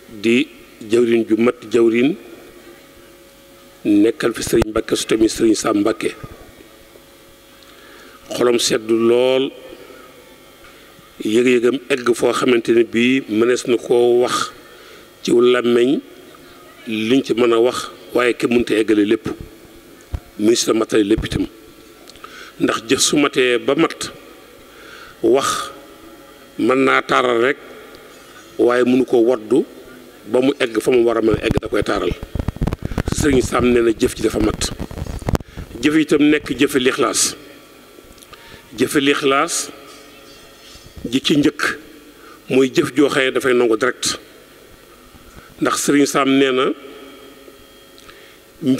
di jawrin ju mat jawrin nekkal fi sëriñ Mbàkke su tamit sëriñ Sam Mbàkke xolom seddu lool yëg-yëgam egg foo xamante ne bii mënees na koo wax ci làmmeñ liñ ci mën a wax waaye kenn mënut a eggale lépp ministre matale lépp itam ndax jëf su matee ba mat wax mën naa taaral rek waaye mënu ko woddu ba mu egg fa mu war a mën a egg da koy taaral sëriñ Sam nee na jëf ci dafa mat jëf itam nekk jëfe lixlaas ji ci njëkk mooy jëf joo xëye dafay nangu direct ndax sëriñ Sam nee na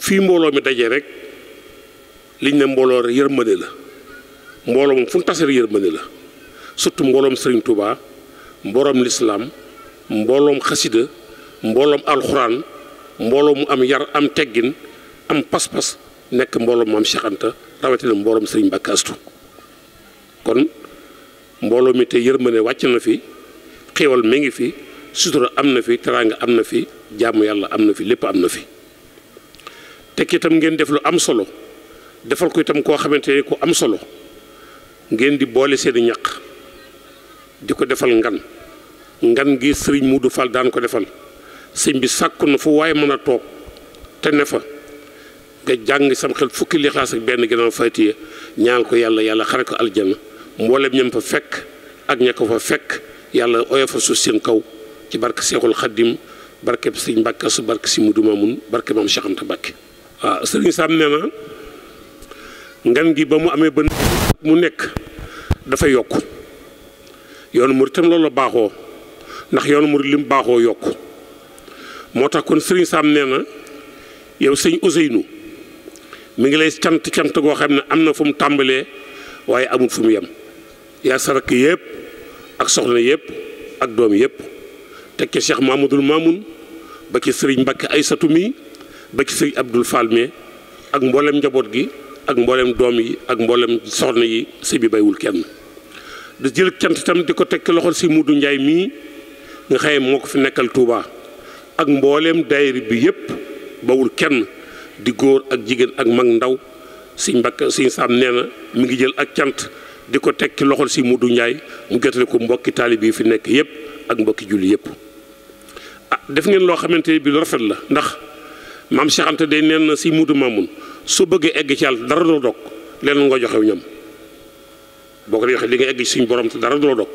fii mbooloo mi daje rek liñ ne mbooloo yërmande la mbooloo moom fu mu tasee yërmande la surtout mbooloom sëriñ Touba mbooloom lislaam mbooloom xasida mbooloom alxuraan mbooloo mu am yar am teggin am pas-pas nekk mbooloom mu am Cheikh Anta rawatina mbooloom sëriñ Mbàkke Astu kon mbooloo mi te yërmande wàcc na fi xéewal mi ngi fi sutura am na fi teraanga am na fi jaamu yàlla am na fi lépp am na fi tekki itam ngeen def lu am solo defal ko itam koo xamante ne ku am solo ngeen di boole seeni ñaq di ko defal ngan gi sëriñ Muudu Fall daan ko defal sëñ bi sàkku na fu waaye mën a toog te ne fa nga jàng sam xel fukki lixlaas ak benn ginnaaw fatiye ñaan ko yàlla xare ko aljana mboolem ñam fa fekk ak ña ko fa fekk yàlla oyofa suuf seen kaw ci barke Seexul Xaddim barke sëñ Mbàkke Astu barke si Mudu Mamun barke maam Cheikh Anta Mbàkke waaw sëriñ Sam nee na ngan gi ba mu amee ba mu nekk dafa yokk yoonu murid tam loolu la baaxoo ndax yoonu murid lim baaxoo yokk moo tax kon sëriñ Sam nee na yow sëñ Ousseynou mi ngi lay cant goo xam ne am na fu mu tàmbalee waaye amul fu mu yem yaa sa rakk yëpp ak soxna yëpp ak doom yëpp teg ci Cheikh Mamadou Mamoun ba ci sëriñ Mbàkke Aysatu mi ba ci sëriñ Abdoul Fall mi ak mboolem njaboot gi ak mboolem doom yi ak mboolem soxna yi sëy bi baywul kenn da jël cant itam di ko teg ci loxol si Mudu Njaay mii nga xëye moo ko fi nekkal Touba ak mboolem daayira bi yëpp bawul kenn di góor ak jigéen ak mag ndaw sëñ Mbàkke sëñ Sam nee na mi ngi jël ak cant di ko teg ci loxol si Mudu Njaay mu jottali ko mbokki taalib yi fi nekk yëpp ak mbokki julli yëpp def ngeen loo xamante ne bi lu rafet la ndax maam Cheikh Anta day neen na si Mudu Mamun su bëggee egg ci yàlla dara doo dog leen nga joxew ñam boo ko dee waxee li nga egg ci suñu borom te dara doo dog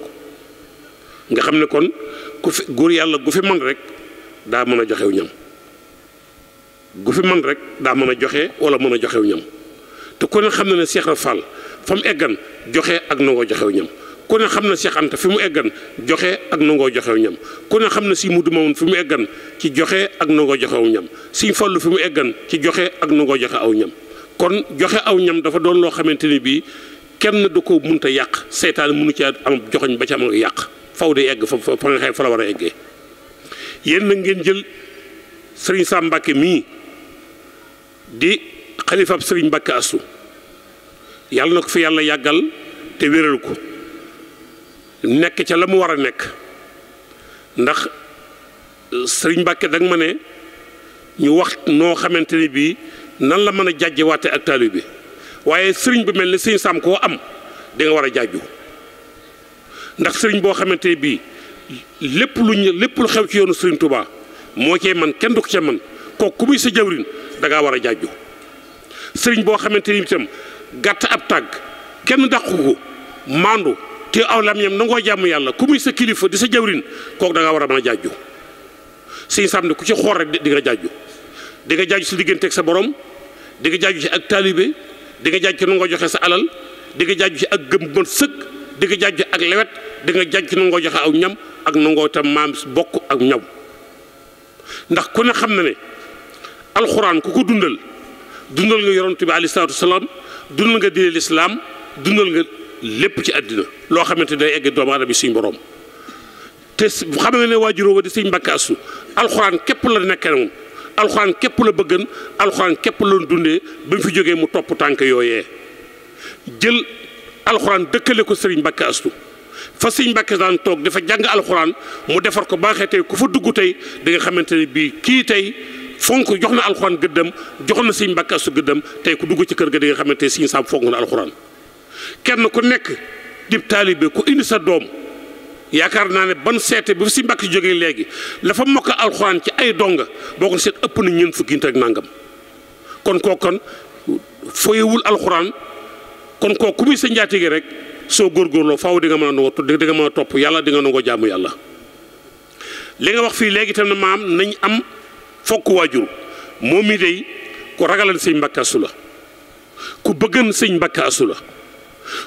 nga xam ne kon ku fi góor yàlla gu fi man rek daa mën a joxew ñam gu fi man rek daa mën a joxe wala mën a joxew ñam te ku ne xam na ne Cheikh Fall fa mu eggan joxe ak nangoo joxew ñam ku ne xam na Cheikh Anta fi mu eggan joxe ak nangoo joxew ñam ku ne xam na si Mudu Mamun fi mu eggan ci joxe ak nangoo joxew ñam Sëñ Fallu fi mu eggan ci joxe ak nangoo joxe aw ñam kon joxe aw ñam dafa doon loo xamante ni bii kenn du ko mënta yàq seytaane mënu ci am joxoñ ba ci am yàq faw de egg fa nga xëy fa la war a eggee yéen na ngeen jël sëriñ Sam Mbàkke mii di xalifaab sëriñ Mbàkke Astu yàlla na ko fi yàlla yàggal te wéral ko nekk ca la mu war a nekk ndax sëriñ Mbàkke danga ma ne ñu wax noo xamante ni bii nan la mën a jàjje waate ak taalibe bi waaye sëriñ bi mel ni sëriñ Sam koo am di nga war a jàjju ndax sëriñ boo xamante ni bii lépp lu xew ci yoonu sëriñ Touba moo cee man kenn du ko ca man kooku ku muy sa jawrin da ngaa war a jàjju sëriñ boo xamante ni itam gàtt ab tàgg kenn dàqu ko maandu te aw làmmiñam nangoo jàmm yàlla ku muy sa kilifa di sa jawrin kooku da ngaa war a mën a jàjju sëriñ Sam ne ku ci xool rek di nga jàjju di nga jàjju si diggante ak sa borom di nga jàjju ci ak taalibe di nga jàjju ci nangoo joxe sa alal di nga jàjju ci ak gëm mën sëkk di nga jàjju ak lewet di nga jàjju ci nangoo joxe aw ñam ak nangoo itam maam bokk ak ñaw ndax ku ne xam na ne alxuraan ku ko dundal nga yonent bi alayhi salaatu wasalaam dundal nga diine lislaam dundal nga lépp ci àddina loo xamante day egg doomu aadama bi suñ borom te xam nga ne waajuroo wa di sëñ Mbàkke Astu alxuraan képp la nekkee moom alxuraan képp la bëggan alxuraan képp la dundee ba mu fi jógee mu topp tànk yooyee jël alxuraan dëkkale ko sëriñ Mbàkke Astu fa sëñ Mbàkke daan toog dafa jàng alxuraan mu defar ko baaxee tey ku fa dugg tey di nga xamante ne bii kii tey fonk jox na alxuraan gëddam jox na sëñ Mbàkke Astu gëddam tey ku dugg ci kër ga di nga xamante ne sëñ Sam fonk na alxuraan kenn ku nekk dib taalibe ku indi sa doom yaakaar naa ne ban seete bi si Mbàkke jógee léegi la fa mokk alxuraan ci ay donga boo ko seet ëpp na ñeent fukki nit ak nangam kon kooku foyewul alxuraan kon kooku ku muy sa njaatige rek soo góorgóorloo faaw di nga mën a nangoo di nga mën a topp yàlla di nga nangoo jaamu yàlla. li nga wax fii léegi tam ne maam nañ am fokk waajur moom mi day ku ragalan sëñ Mbàkke Astu la ku bëggan sëñ Mbàkke Astu la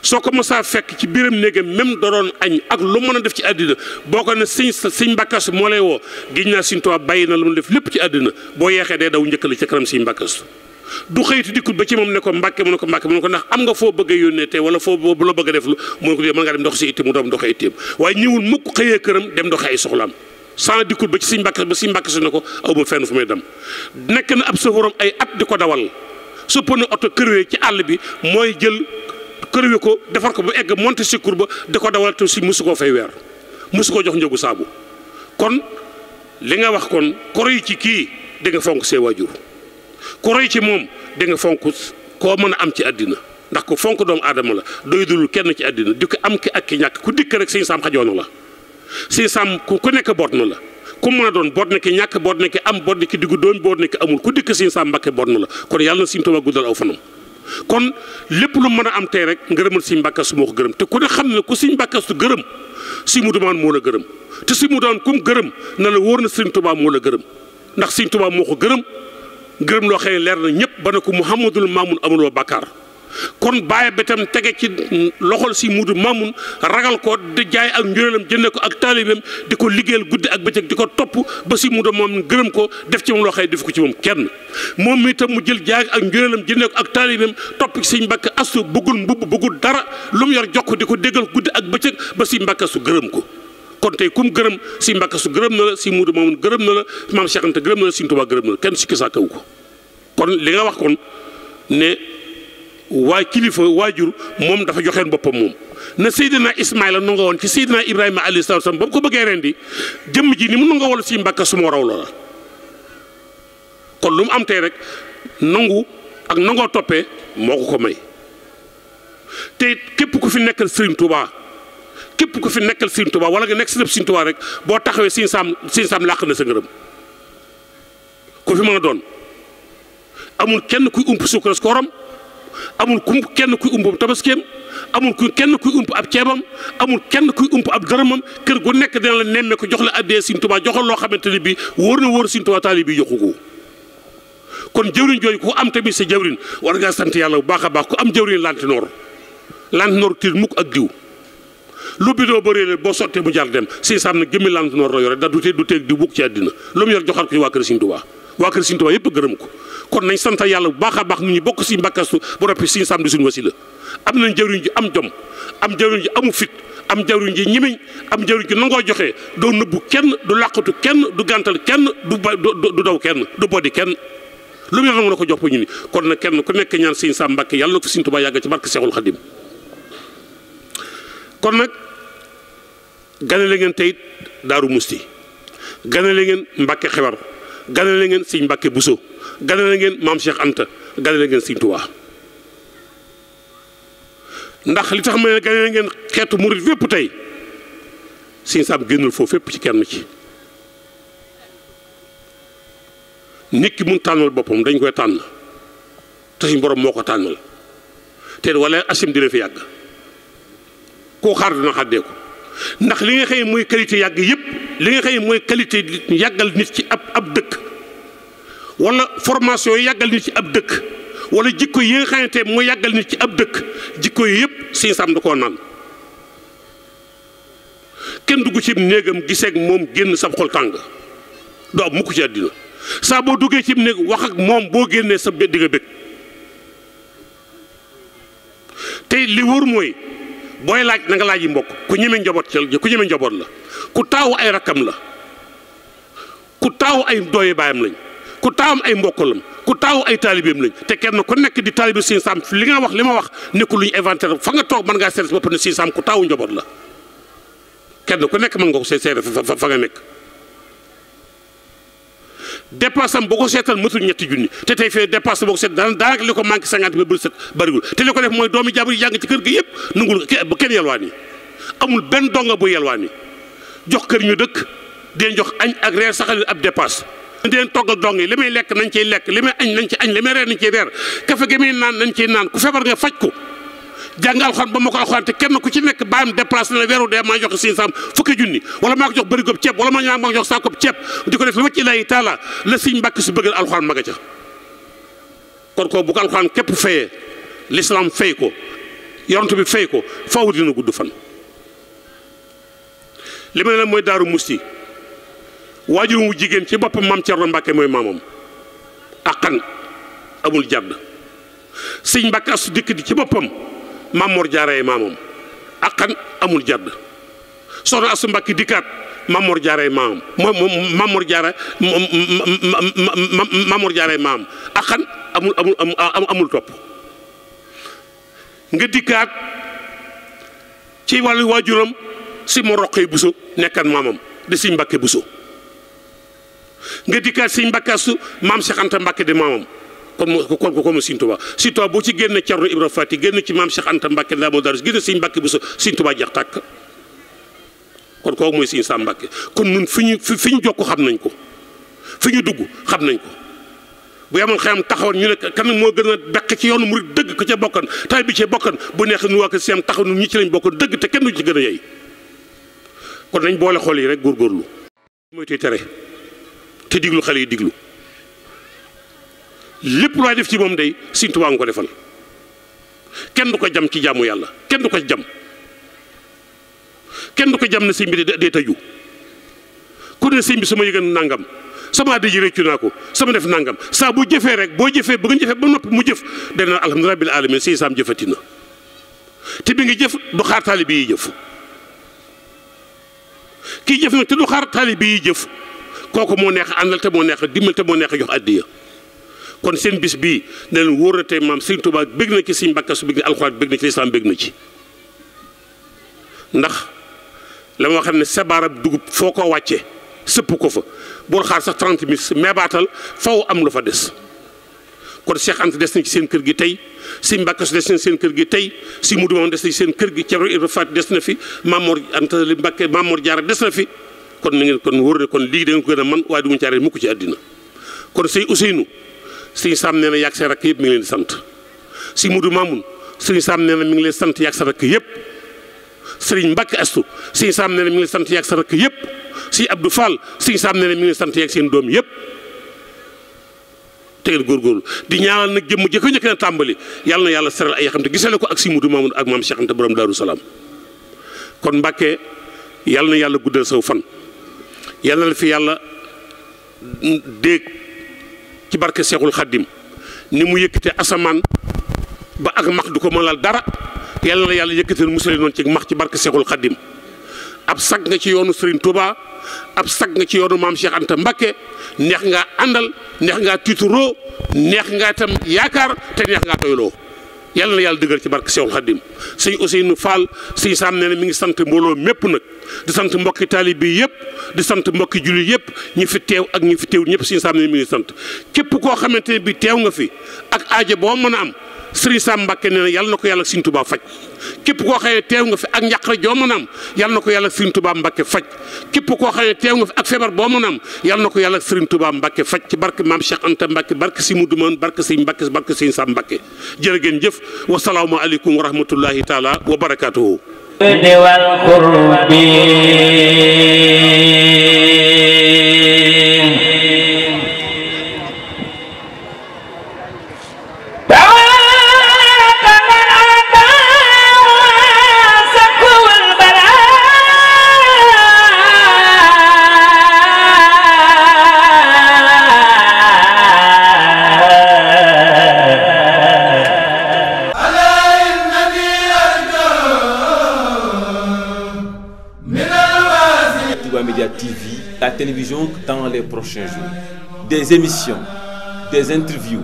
soo ko mësaa fekk ci biiram néegam même da doon añ ak lu mën a def ci àddina boo ko ne sëñ Mbàkke Astu moo lay woo giñ naa sëñ Tuubaa bàyyi na lu mu def lépp ci àddina boo yeexee day daw njëkkale ci kanam sëñ Mbàkke Astu du xëytu dikkul ba ci moom ne ko Mbàkke mu ne ko Mbàkke mu ne ko ndax am nga foo bëgg a yónnee te wala foo bu la bëgg a def lu mu ne ko mën ngaa dem dox si itti mu doom doxee itteem waaye ñëwul mukk xëyee këram dem doxee ay soxlaam sans dikkul ba ci sëñ Mbàkke ba sëñ Mbàkke su ne ko aw ma fenn fu may dem nekk na ab sëfooram ay at di ko dawal su pëne oto kërwee ci àll bi mooy jël kërwee ko defar ko ba egg monté secours ba di ko dawal te si musu koo fay weer musu koo jox njëgu saabu kon li nga wax kon koro yi ci kii di nga fonk see waajur ku roy ci moom di nga fonk koo mën a am ci àddina ndax ko fonk doomu aadama la doy dul kenn ci àddina di ko am ki ak ki ñàkk ku dikk rek sëñ Sam xajoo na la sëñ Sam ku nekk boot na la ku mën a doon boot na ki ñàkk boot na ki am boot na ki diggu doon boot na ki amul ku dikk sëñ Sam Mbàkke boot na la kon yàlla na sëñ Tuubaa guddal aw fanam kon lépp lu mën a am tey rek ngërëmal sëñ Mbàkke Astu moo ko gërëm te ku ne xam ne ku sëñ Mbàkke Astu gërëm si mu dumaan moo la gërëm te si mu doon kum gërëm na la wóor na sëñ Tuubaa moo la gërëm ndax sëñ Tuubaa moo ko gërëm gërëm loo xëy leer na ñëpp ba ne ko Muhammadul Maamun amuloo bàkkaar kon bàyyi ba tam tege ci loxol si mudu Maamun ragal ko di jaay ak njureelam jënde ko ak taalibeem di ko liggéeyal guddi ak bëccëg di ko topp ba si mudu Maamun gërëm ko def ci moom loo xëy def ko ci moom kenn moom mi tam mu jël jaay ak njureelam jënde ko ak taalibeem topp ci sëñ Mbàkke Astu bëggul mbubb bëggul dara lu mu yor jox ko di ko déggal guddi ak bëccëg ba si Mbàkke Astu gërëm ko kon tey kum gërëm si Mbàkke Astu gërëm na la si Muudu Maamun gërëm na la maam Cheikh Anta gërëm na la sëñ Tuubaa gërëm na la kenn sikki saa kaw ko kon li nga wax kon ne waa kilifa waajur moom dafa joxeen boppam moom na Seydina Ismaïla nanga woon ci Seydina Ibrahima alayhi salaam ba mu ko bëggee ren di jëmm ji ni mu nanga wala si Mbàkke Astu moo raw loola kon lu mu am tey rek nangu ak nangoo toppee moo ko may te képp ku fi nekkal Sëriñ Tuubaa képp ku fi nekkal Sëriñ Tuubaa wala nga nekk si Sëriñ Tuubaa rek boo taxawee sëñ Sam làq na sa ngërëm ku fi mën a doon amul kenn kuy ump suukaras kooram amul kenn kuy ump tabaskeem amul kenn kuy ump ab ceebam amul kenn kuy ump ab dërëmam kër gu nekk dina la nemme ko jox la addee Sëriñ Tuubaa joxal loo xamante ne bii wóor na wóor Sëriñ Tuubaa taali bi joxu ko kon jëwriñ jooju ku am tamit sa jëwriñ war ngaa sant yàlla bu baax a baax ku am jëwriñ lantinoor tiir mukk ak diw lu bidoo bëree leen boo sottee mu jar dem sëñ Sam nag jëmmi lantinoor la yore da du teeg diw bukk ci àddina lu mu yor joxal ko ci waa kër Sëriñ Tuubaa waa kër Sëriñ Tuubaa yëpp gërëm ko kon nañ sant yàlla bu baax a baax nu ñu bokk si Mbàkke Astu bu noppi sëñ Sam di suñu wasila am nañ jëwriñ ji am jom am jëwriñ ji amu fit am jëwriñ ji ñimiñ am jëwriñ ji nangoo joxe doo nëbbu kenn du làqatu kenn du gàntal kenn du daw kenn du boddi kenn lu mu yor nag la ko jox ba ñu ni kon nag kenn ku nekk ñaan sëñ Sam Mbàkke yàlla na ko fi Sëriñ Tuubaa yàgg ci barke Seexul Xadim kon nag ganale ngeen tey Daaru Musti ganale ngeen Mbàkke Xewar ganale ngeen sëñ Mbàkke Buso ganale ngeen maam Cheikh Anta ganale ngeen Sëriñ Tuubaa ndax li tax ma ne ganale ngeen xeetu murit fépp tey sëñ Sam génnul foofu fépp ci kenn ci nit ki mun tànnal boppam dañ koy tànn te suñ borom moo ko tànnal te wala asim dina fi yàgg koo xaar dina xàddee ko ndax li nga xëy mooy qualité yàgg yëpp li nga xëy mooy qualité yàggal nit ci ab dëkk wala formation yi yàggal nit ci ab dëkk wala jikko yi nga xamante mooy yàggal nit ci ab dëkk jikko yi yëpp sëñ Sam da koo naan kenn dugg ci néegam giseeg moom génn sab xol tàng doo am mukk ci àddina saa boo duggee ci néeg wax ak moom boo génnee sa di nga bëgg tey li wóor mooy booy laaj na nga laaj yi mbokk ku ñeme njaboot la ku taawu ay rakkam la ku taawu ay dooye baayam lañ ku taawam ay mbokkalam ku taawu ay taalibeem lañ te kenn ku nekk di taalibe sëñ Sam li nga wax li ma wax nekkul lu ñu inventé fa nga toog mën ngaa seet bopp ne sëñ Sam ku taawu njaboot la kenn ku nekk mën nga ko seere fa nga nekk dépasse am boo ko seetal matul ñetti junni te tey fee dépasse boo ko seet daanaka li ko manqué 50 mille set bariwul te li ko def mooy doomi jàmbur yi jàng ci kër gi yëpp nungul bu kenn yelwaan yi amul benn donga bu yelwaan yi jox kër ñu dëkk deen jox añ ak reer saxal ab dépasse deen toggal dong yi li may lekk nañ ciy lekk li may añ nañ ci añ li may reer nañ ciy reer kafe gi muy naan nañ ciy naan ku feebar nga faj ko jàng alxuraan ba ma ko alxuraan te kenn ku ci nekk bàyyam déplacé na weeru dee maa joxe Sëñ Sam fukki junni wala maa ko jox bërigob ceeb wala maa ko jox saakob ceeb di ko def li wacc ilaahi taala la Sëñ Mbàkke su bëggal alxuraan ma nga ca kon ko bu ko alxuraan képp fayee l'islam fay ko yonent bi fay ko faaw dina gudd fan li ma ne la mooy Daaru Musti waajur wu jigéen ci boppam maam Cerno Mbàkke mooy maamam aqan amul jàdd Sëñ Mbàkke Astu dikk di ci boppam Maam Mor Jaara maamam aqan amul jàdd soxna Astu Mbàkke dikkaat Maam Mor Jaara maamam Maam Mor Jaara Maam Mor Jaara maamam aqan amul topp nga dikkaat ci wàllu waajuram si mo roqee Buso nekkan maamam di Sëñ Mbàkke Buso nga dikkaat Sëñ Mbàkke Astu maam Cheikh Anta Mbàkke di maamam kon mu Sëñ Tuubaa Sëñ Tuubaa boo ci génne Cerno Ibra Faati génn ci maam Cheikh Anta Mbàkke daa moo daru génn Sëñ Mbàkke Buso Sëñ Tuubaa jeex tàkk kon kooku mooy Sëñ Sam Mbàkke kon nun fi ñu jokk xam nañ ko fi ñu dugg xam nañ ko bu yamoon xëyam taxawoon ñu ne kan moo gën a bekk ci yoonu murid dëgg ko ca bokkan tay bi ci bokkan bu neexee nu waa ko seen taxaw nu ñi ci lañ bokkan dëgg te kenn du ci gën a yey kon nañ boole xol yi rek góorgóorlu mooy tuy tere te diglu xale yi diglu lépp looy def ci moom day Sëñ Tuubaa nga ko defal kenn du ko jam ci jaamu yàlla kenn du ko jam na sëñ bi dee tëju ku ne sëñ bi sama yëgan nangam sama addi ji réccu naa ko sama def nangam saa bu jëfee rek boo jëfee ba nga jëfee ba noppi mu jëf dana alhamdulilah rabbil alamin Sëñ Sam jëfati na te bi ngi jëf du xaar taalibe yi jëf kii jëf nag te du xaar taalibe yi jëf kooku moo neex àndal te moo neex dimbal te moo neex jox addiya kon seen bis bii ne leen wóor na tey maam Sëñ Tuubaa bëgg na ci Sëñ Mbàkke su bëgg na alxuraan bëgg na ci lislaam bëgg na ci ndax la ma xam ne sabaarab dugub foo ko wàccee sëpp ko fa bul xaar sax 30 minutes meebaatal faw am lu fa des kon Cheikh Anta des na ci seen kër gi tey Sëñ Mbàkke su des na seen kër gi tey si Mudu Maam des na ci seen kër gi Cerno Ibra Faati des na fi Maam Mor Anta Li Mbàkke Maam Mor Jaara des na fi kon na ngeen kon wóor ne kon lii da ngeen ko gën a man waaye du mu caaree mukk ci àddina kon sëñ Ousseynou Sëñ Sam nee na yàgg sa rakk yëpp mi ngi leen di sant si Mudu Maamun Sëñ Sam nee na mi ngi leen sant yàgg sa rakk yëpp Sëriñ Mbàkke Astu Sëñ Sam nee na mi ngi leen sant yàgg sa rakk yëpp si Abdou Fall Sëñ Sam nee na mi ngi leen sant yàgg seen doom yëpp te ngeen góorgóorlu di ñaanal nag jëmm jëkko njëkk na tàmbali yàlla na yàlla seral ay xam te gisale ko ak si Mudu Maamun ak maam Cheikh Anta borom Daaru Salaam kon Mbàkke yàlla na yàlla guddal saw fan yàlla na la fi yàlla déeg ci barke Seexul Xaddim ni mu yëkkate asamaan ba ak max du ko mënal dara yàlla na yàlla yëkkate musale noonu ci max ci barke Seexul Xaddim ab sag nga ci yoonu Serigne Touba ab sag nga ci yoonu maam Cheikh Anta Mbàkke neex ngaa àndal neex ngaa tiituroo neex ngaa itam yaakaar te neex ngaa doyloo yàlla na yàlla dëggal ci barke Seexul Xaddim sëñ Ousseynou Fall Sëñ Sam nee na mi ngi sant mbooloo mépp nag di sant mbokki taalibe bi yëpp di sant mbokki julli yëpp ñi fi teew ak ñi fi teew ñëpp Sëñ Sam nee na mi ngi sant képp koo xamante ne bi teew nga fi ak aajo boo mën a am Sëriñ Sam Mbàkke nee na yàlla na ko yàlla Sëriñ Tuubaa faj képp koo xam ne teew nga fi ak njàqare joo mën a am yàlla na ko yàlla Sëriñ Tuubaa Mbàkke faj képp koo xam ne teew nga fi ak feebar boo mën a am yàlla na ko yàlla Sëriñ Tuubaa Mbàkke faj ci barke maam Cheikh Anta Mbàkke barke si Mudu Maamun barke Sëriñ Mbàkke barke Sëriñ Sam Mbàkke jërë ngeen jëf wasalaamu aleykum wa rahmatullahi taala wa barakaatuhu La télévision dans les prochains jours. Des émissions, des interviews,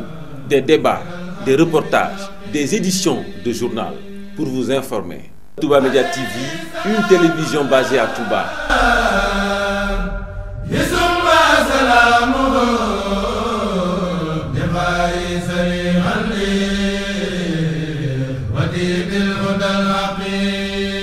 des débats, des reportages, des éditions de journal pour vous informer Touba Média TV, une télévision basée à Touba. ودي بالهدى العقيم